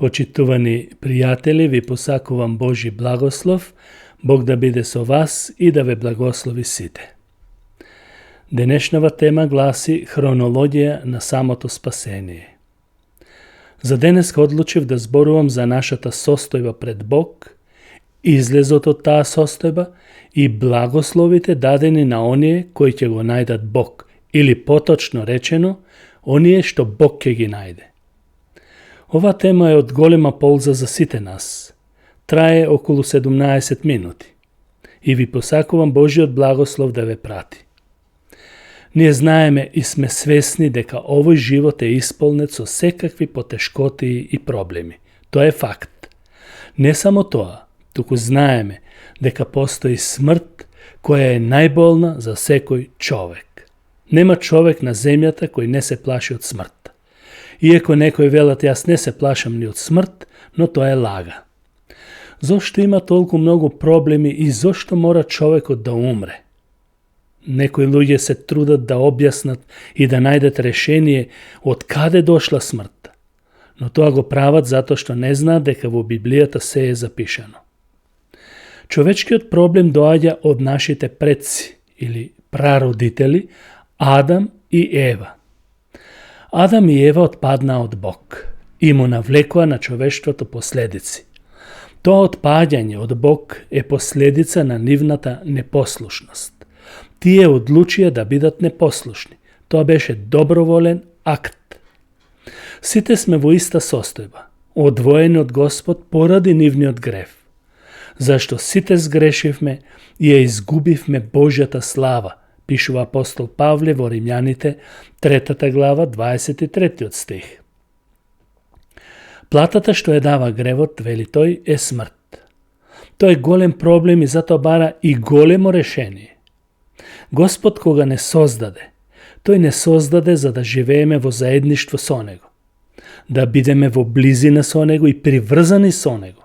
Почитувани пријатели, ви посакувам Божи благослов, Бог да биде со вас и да ве благослови сите. Денешнава тема гласи хронологија на самото спасение. За денеска одлучив да зборувам за нашата состојба пред Бог, излезот од таа состојба и благословите дадени на оние кои ќе го најдат Бог, или поточно речено, оние што Бог ќе ги најде. Ова тема е од голема полза за сите нас. Трае околу 17 минути. И ви посакувам Божиот благослов да ве прати. Ние знаеме и сме свесни дека овој живот е исполнет со секакви потешкоти и проблеми. Тоа е факт. Не само тоа, туку знаеме дека постои смрт која е најболна за секој човек. Нема човек на земјата кој не се плаши од смрт. Иако некои велат јас не се плашам ни од смрт, но тоа е лага. Зошто има толку многу проблеми и зошто мора човекот да умре? Некои луѓе се трудат да објаснат и да најдат решение од каде дошла смртта, но тоа го прават затоа што не знаат дека во Библијата се е запишано. Човечкиот проблем доаѓа од нашите предци или прародители Адам и Ева. Адам и Ева отпаднаа од Бог и му навлекоа на човештвото последици. Тоа отпаѓање од Бог е последица на нивната непослушност. Тие одлучија да бидат непослушни. Тоа беше доброволен акт. Сите сме во иста состојба, одвоени од Господ поради нивниот грев. Зашто сите сгрешивме и ја изгубивме Божјата слава, пишува апостол Павле во Римјаните, 3 глава, 23 стих. Платата што ја дава гревот, вели тој, е смрт. Тој е голем проблем и затоа бара и големо решение. Господ кога не создаде, тој не создаде за да живееме во заедништво со Него, да бидеме во близина со Него и приврзани со Него.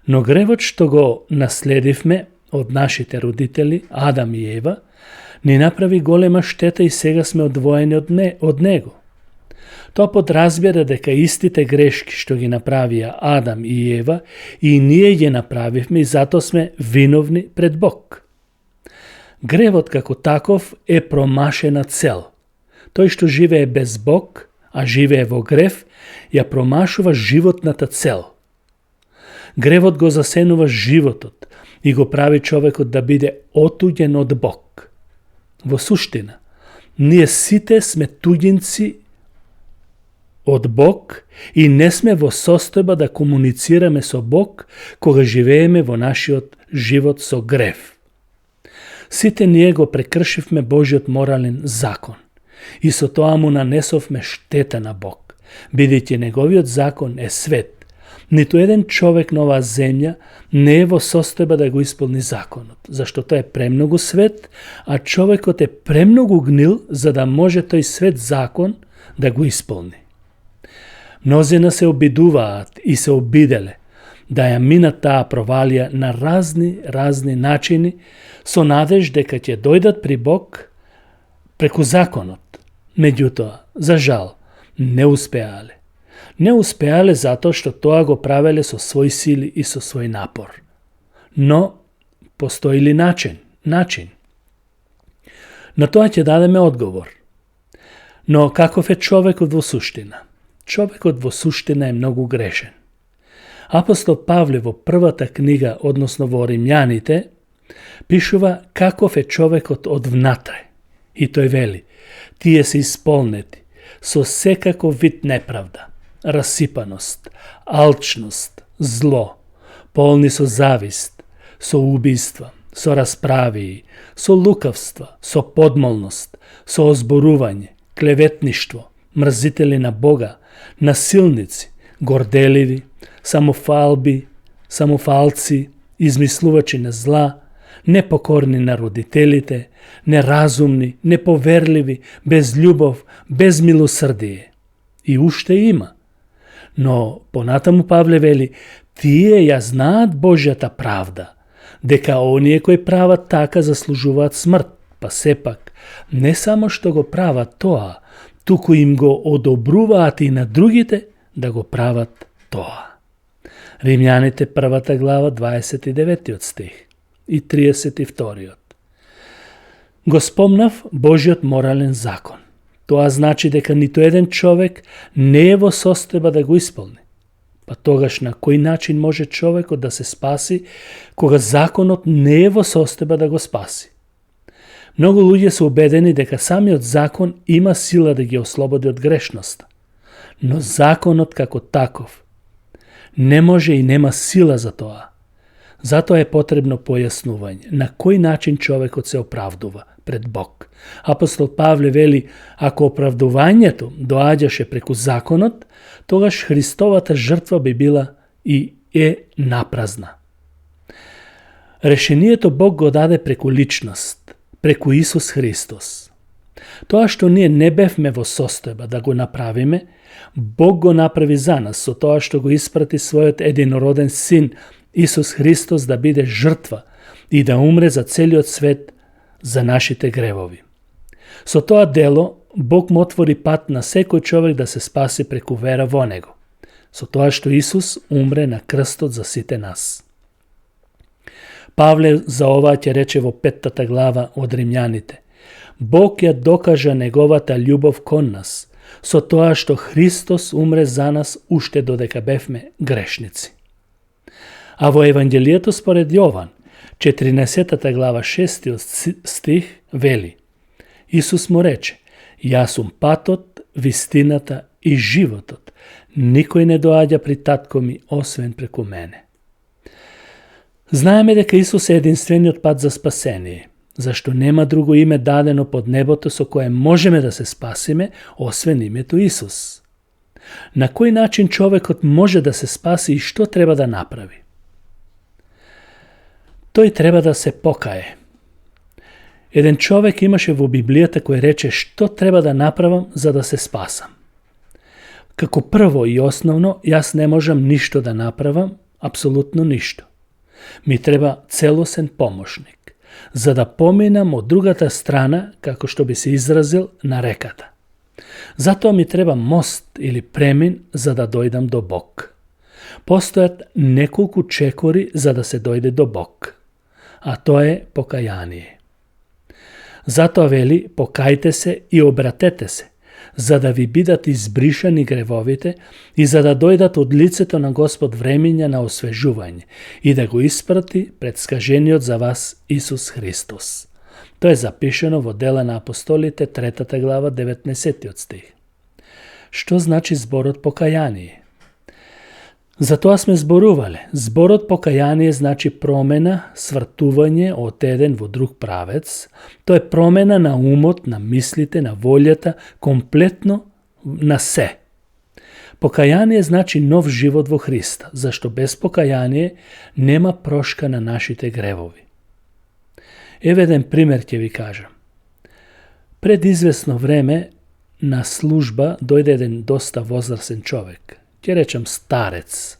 Но гревот што го наследивме од нашите родители, Адам и Ева, ни направи голема штета и сега сме одвоени од Него. Тоа подразбира дека истите грешки што ги направија Адам и Ева и ние ги направивме и затоа сме виновни пред Бог. Гревот како таков е промашена цел. Тој што живее без Бог, а живее во грев, ја промашува животната цел. Гревот го засенува животот и го прави човекот да биде отуѓен од Бог. Во суштина, ние сите сме туѓинци од Бог и не сме во состојба да комуницираме со Бог кога живееме во нашиот живот со грев. Сите ние го прекршивме Божиот морален закон и со тоа му нанесовме штета на Бог, бидејќи неговиот закон е свет. Ниту еден човек на оваа земја не е во состојба да го исполни законот, зашто тој е премногу свет, а човекот е премногу гнил за да може тој свет закон да го исполни. Мнозина се обидуваат и се обиделе да ја минат таа провалија на разни начини со надеж дека ќе дојдат при Бог преку законот. Меѓутоа, за жал, не успеале. Не успеале затоа што тоа го правеле со своји сили и со свој напор. Но, постои ли начин? На тоа ќе дадеме одговор. Но каков е човекот во суштина? Човекот во суштина е многу грешен. Апостол Павле во првата книга, односно во Римјаните, пишува каков е човекот од внатре. И тој вели, тие се исполнети со секаков вид неправда, расипаност, алчност, зло, полни со завист, со убиства, со расправии, со лукавства, со подмолност, со озборување, клеветништво, мрзители на Бога, насилници, горделиви, самофалци, измислувачи на зла, непокорни на родителите, неразумни, неповерливи, без љубов, без милосрдие. И уште има. Но понатаму Павле вели, тие ја знаат Божјата правда, дека оние кои прават така заслужуваат смрт, па сепак, не само што го прават тоа, туку им го одобруваат и на другите да го прават тоа. Римјаните 1 глава 29 стих и 32. Го спомнав Божиот морален закон. Тоа значи дека ниту еден човек не е во состојба да го исполни. Па тогаш на кој начин може човекот да се спаси кога законот не е во состојба да го спаси? Многу луѓе се убедени дека самиот закон има сила да ги ослободи од грешноста. Но законот како таков не може и нема сила за тоа. Затоа е потребно појаснување на кој начин човекот се оправдува пред Бог. Апостол Павле вели, ако оправдувањето доаѓаше преку законот, тогаш Христовата жртва би била и е напразна. Решението Бог го даде преку личност, преку Исус Христос. Тоа што ние не бевме во состојба да го направиме, Бог го направи за нас со тоа што го испрати својот единороден син Исус Христос да биде жртва и да умре за целиот свет за нашите гревови. Со тоа дело Бог му отвори пат на секој човек да се спаси преку вера во него, со тоа што Исус умре на крстот за сите нас. Павле за ова ќе рече во 5 глава од Римјаните: Бог ја докажа неговата љубов кон нас, со тоа што Христос умре за нас уште додека бевме грешници. А во Евангелието според Јован, 14 глава 6 стих вели: Исус му рече: Јас сум патот, вистината и животот. Никој не доаѓа при татко ми освен преку мене. Знаеме дека Исус е единствениот пат за спасение, зашто нема друго име дадено под небото со кое можеме да се спасиме, освен името Исус. На кој начин човекот може да се спаси и што треба да направи? Тој треба да се покае. Еден човек имаше во Библијата кој рече што треба да направам за да се спасам. Како прво и основно, јас не можам ништо да направам, апсолутно ништо. Ми треба целосен помошник, за да поминам од другата страна, како што би се изразил, на реката. Затоа ми треба мост или премин за да дојдам до Бог. Постојат неколку чекори за да се дојде до Бог, а тоа е покаяние. Затоа вели, покајте се и обратете се, за да ви бидат избришани гревовите и за да дојдат од лицето на Господ времења на освежување и да го испрати пред скажениот за вас Исус Христос. Тоа е запишено во Дела на апостолите 3 глава 19 стих. Што значи зборот покаяние? За тоа сме зборувале. Зборот покаяние значи промена, свртување од еден во друг правец. Тоа е промена на умот, на мислите, на волјата, комплетно на се. Покаяние значи нов живот во Христа, зашто без покаяние нема прошка на нашите гревови. Еве еден пример ќе ви кажам. Пред известно време на служба дојде еден доста возрасен човек, ќе речам старец,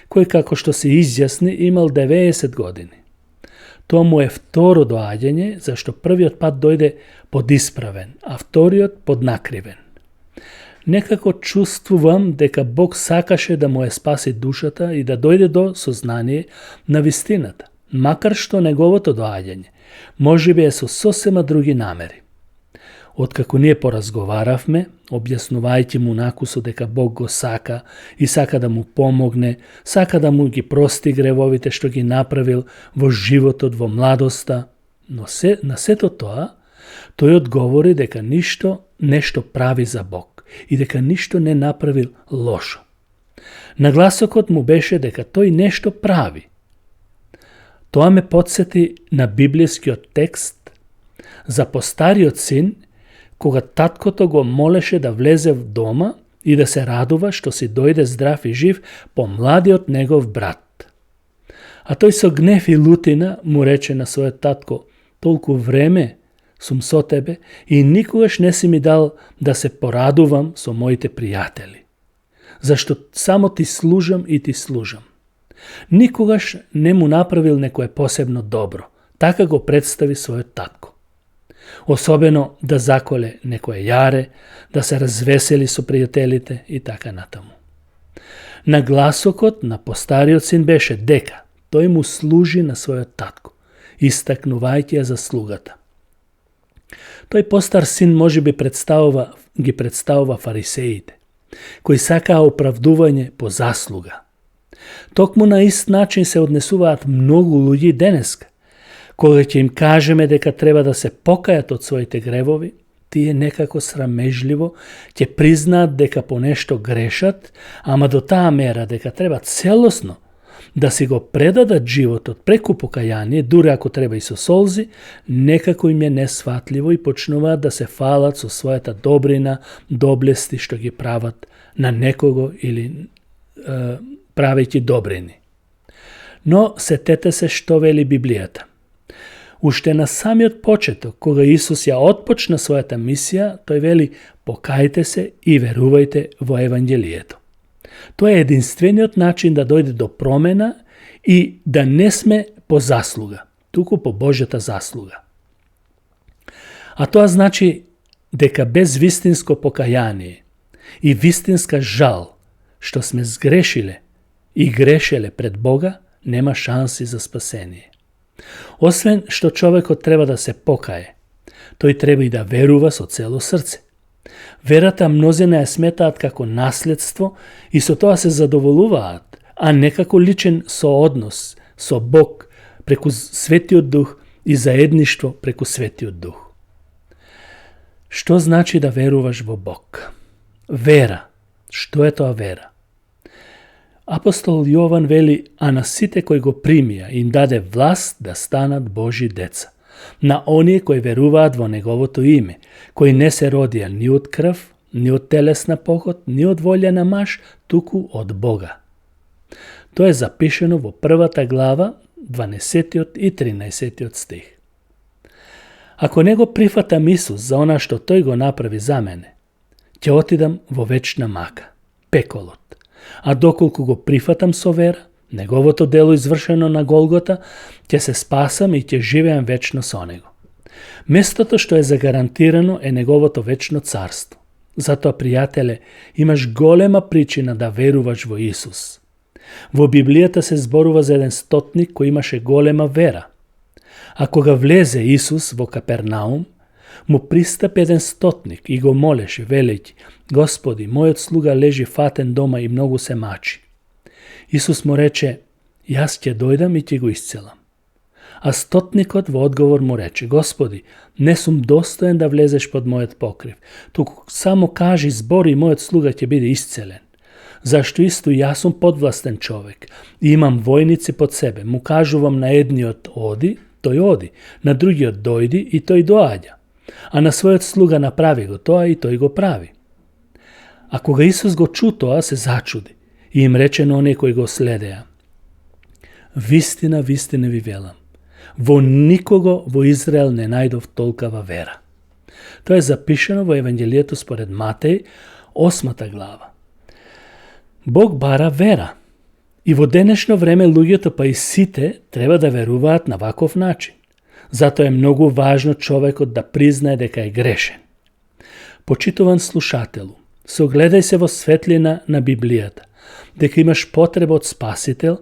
кој како што се изјасни имал 90 години. Тоа му е второ доаѓање, зашто првиот пат дојде подисправен, а вториот поднакривен. Некако чувствувам дека Бог сакаше да му е спаси душата и да дојде до сознание на вистината, макар што неговото доаѓање можеби е со сосема други намери. Откако ние поразговаравме, објаснувајќи му накусо дека Бог го сака и сака да му помогне, сака да му ги прости гревовите што ги направил во животот, во младоста, но на сето тоа, тој одговори дека нешто прави за Бог и дека ништо не направил лошо. Нагласокот му беше дека тој нешто прави. Тоа ме потсети на библискиот текст за постариот син, кога таткото го молеше да влезе в дома и да се радува што си дојде здрав и жив по младиот негов брат. А тој со гнев и лутина му рече на својот татко: толку време сум со тебе и никогаш не си ми дал да се порадувам со моите пријатели. Зашто само ти служам и ти служам. Никогаш не му направил некое посебно добро. Така го представи својот татко. Особено да заколе некое јаре, да се развесели со пријателите и така натаму. Нагласокот на постариот син беше дека тој му служи на својот татко, истакнувајќи ја заслугата. Тој постар син можеби ги представува фарисеите, кои сакаа оправдување по заслуга. Токму на ист начин се однесуваат многу луѓе денеска. Кога ќе им кажеме дека треба да се покајат од своите гревови, тие некако срамежливо ќе признаат дека по нешто грешат, ама до таа мера дека треба целосно да си го предадат животот преку покаяние, дури ако треба и со солзи, некако им е несватливо и почнуваат да се фалат со својата добрина, доблести што ги прават на некого или правејќи добрини. Но сетете се што вели Библијата. Уште на самиот почеток, кога Исус ја отпочна својата мисија, тој вели: покајте се и верувајте во Евангелието. Тоа е единствениот начин да дојде до промена и да не сме по заслуга, туку по Божјата заслуга. А тоа значи дека без вистинско покаяние и вистинска жал што сме сгрешиле и грешеле пред Бога, нема шанси за спасение. Освен што човекот треба да се покае, тој треба и да верува со цело срце. Верата мнозина ја сметаат како наследство и со тоа се задоволуваат, а не како личен сооднос со Бог преку Светиот Дух и заедништво преку Светиот Дух. Што значи да веруваш во Бог? Вера. Што е тоа вера? Апостол Јован вели: а на сите кои го примија им даде власт да станат Божи деца, на оние кои веруваат во Неговото име, кои не се родија ни од крв, ни од телесна поход, ни од волја на маж, туку од Бога. Тоа е запишено во 1 глава, 12 и 13 стих. Ако не го прифатам Исус за она што тој го направи за мене, ќе отидам во вечна мака, пеколот. А доколку го прифатам со вера, Неговото дело извршено на Голгота, ќе се спасам и ќе живеам вечно со Него. Местото што е загарантирано е Неговото вечно царство. Затоа, пријателе, имаш голема причина да веруваш во Исус. Во Библијата се зборува за еден стотник кој имаше голема вера. А кога влезе Исус во Капернаум, му пристапи еден стотник и го молеше, велејќи: Господи, мојот слуга лежи фатен дома и многу се мачи. Исус му рече: јас ќе дојдам и ќе го исцелам. А стотникот во одговор му рече: Господи, не сум достоен да влезеш под мојот покрив, туку само кажи збор и мојот слуга ќе биде исцелен. Зашто исто јас сум подвластен човек и имам војници под себе. Му кажувам на едниот оди, тој оди, на другиот дојди и тој доаѓа. А на својот слуга направи го тоа и тој го прави. А кога Исус го чу тоа, се зачуди и им рече на оние кои го следеа: вистина, вистина ви велам, во никого во Израел не најдов толкава вера. Тоа е запишено во Евангелието според Матеј, 8 глава. Бог бара вера. И во денешно време луѓето, па и сите, треба да веруваат на ваков начин. Затоа е многу важно човекот да признае дека е грешен. Почитуван слушателу, согледај се во светлина на Библијата, дека имаш потреба од Спасител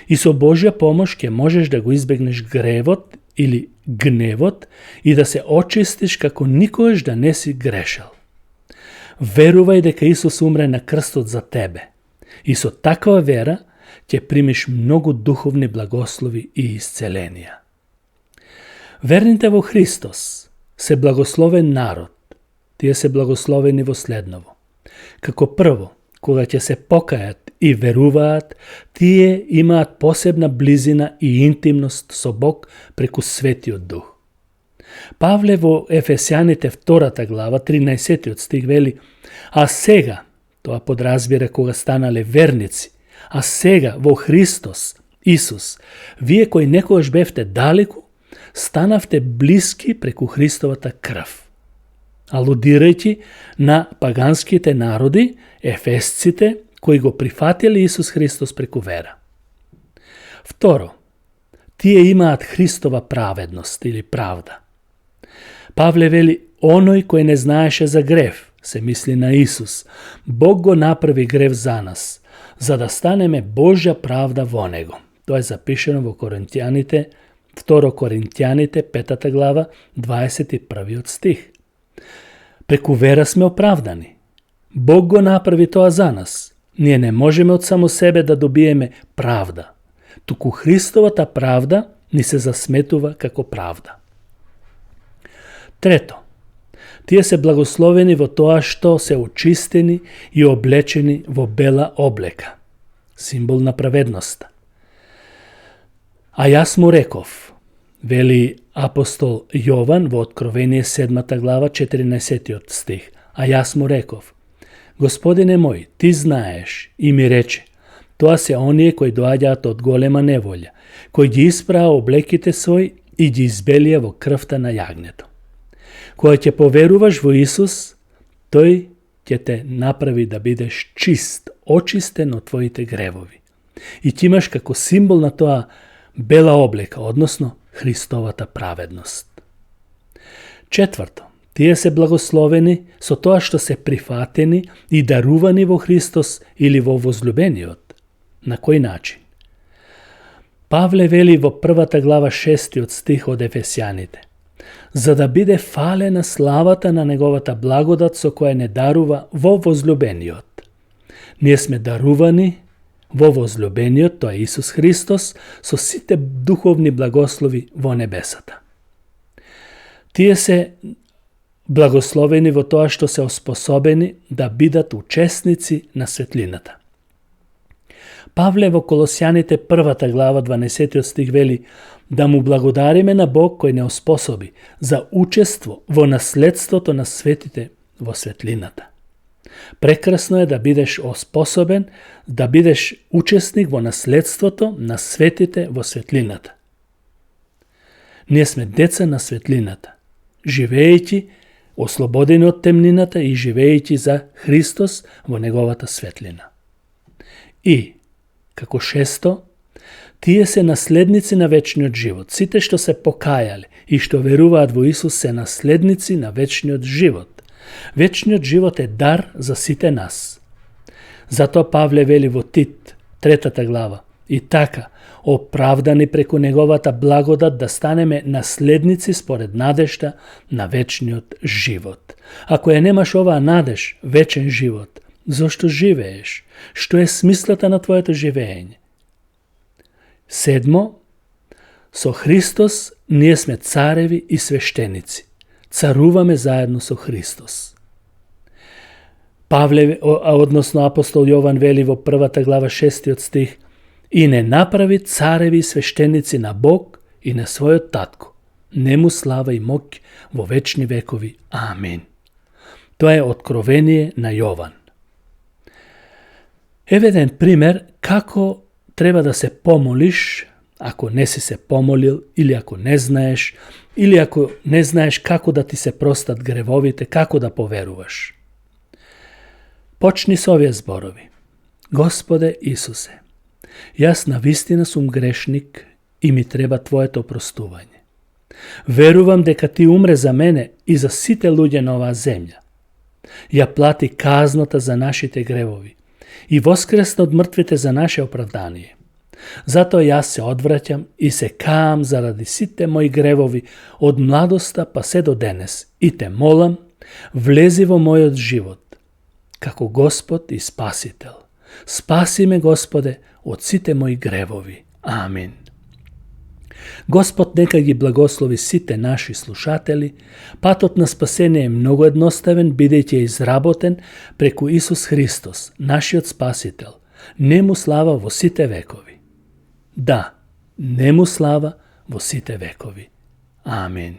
и со Божја помош ќе можеш да го избегнеш гревот или гневот и да се очистиш како никогаш да не си грешал. Верувај дека Исус умре на крстот за тебе и со таква вера ќе примиш многу духовни благослови и исцеленија. Верните во Христос се благословен народ. Тие се благословени во следново: како прво, кога ќе се покајат и веруваат, тие имаат посебна близина и интимност со Бог преку Светиот Дух. Павле во Ефесјаните 2 глава, 13 стих вели: а сега, тоа подразбира кога станале верници, а сега во Христос, Исус, вие кои некогаш бевте далеку, станавте блиски преку Христовата крв. Алудирајќи на паганските народи, ефесците, кои го прифатиле Исус Христос преку вера. Второ, тие имаат Христова праведност или правда. Павле вели: оној кој не знаеше за грев, се мисли на Исус, Бог го направи грев за нас, за да станеме Божја правда во него. Тоа е запишено во Коринтијаните, 2 Коринтијаните, 5 глава, 21 стих. Преку вера сме оправдани. Бог го направи тоа за нас. Ние не можеме од само себе да добиеме правда. Туку Христовата правда ни се засметува како правда. Трето, тие се благословени во тоа што се очистени и облечени во бела облека, символ на праведноста. А јас му реков, вели апостол Јован во Откровение 7 глава 14 стих, а јас му реков, Господине мој, ти знаеш, и ми рече, тоа се оние кои доаѓаат од голема неволја, кои ги испраа облеките свој и ги избелија во крвта на јагнето. Кога ќе поверуваш во Исус, тој ќе те направи да бидеш чист, очистен од твоите гревови. И ти имаш како символ на тоа бела облека, односно Христовата праведност. Четврто, тие се благословени со тоа што се прифатени и дарувани во Христос или во возлюбениот. На кој начин? Павле вели во 1 глава 6 стих од Ефесјаните, за да биде фалена славата на неговата благодат со која не дарува во возлюбениот. Ние сме дарувани во возлюбениот, тоа е Исус Христос, со сите духовни благослови во небесата. Тие се благословени во тоа што се оспособени да бидат учесници на светлината. Павле во Колосјаните 1 глава 12 стих вели да му благодариме на Бог кој не оспособи за учество во наследството на светите во светлината. Прекрасно е да бидеш оспособен, да бидеш учесник во наследството на светите во светлината. Ние сме деца на светлината, живеејќи ослободени од темнината и живеејќи за Христос во неговата светлина. И, како шесто, тие се наследници на вечниот живот. Сите што се покајале и што веруваат во Исус се наследници на вечниот живот. Вечниот живот е дар за сите нас. Затоа Павле вели во Тит, 3 глава, и така, оправдани преку неговата благодат да станеме наследници според надежта на вечниот живот. Ако ја немаш оваа надеж, вечен живот, зошто живееш? Што е смислата на твоето живење? Седмо, со Христос ние сме цареви и свештеници. Царуваме заедно со Христос. Павле, односно апостол Јован вели во 1 глава 6 стих, и не направи цареви и свештеници на Бог и на својот татко. Нему слава и моќ во вечни векови. Амин. Тоа е откровение на Јован. Еве еден пример како треба да се помолиш, ако не си се помолил, или ако не знаеш, или ако не знаеш како да ти се простат гревовите, како да поверуваш. Почни со овие зборови. Господе Исусе, јас навистина сум грешник и ми треба Твоето опростување. Верувам дека Ти умре за мене и за сите луѓе на оваа земја. Ја плати казната за нашите гревови и воскресна од мртвите за наше оправдание. Затоа јас се одвраќам и се каам заради сите мои гревови од младоста па се до денес и те молам, влези во мојот живот како Господ и Спасител. Спаси ме, Господе, од сите мои гревови. Амин. Господ нека ги благослови сите наши слушатели. Патот на спасение е многу едноставен, бидејќи е изработен преку Исус Христос, нашиот Спасител. Нему слава во сите векови. Да, нему слава во сите векови. Амин.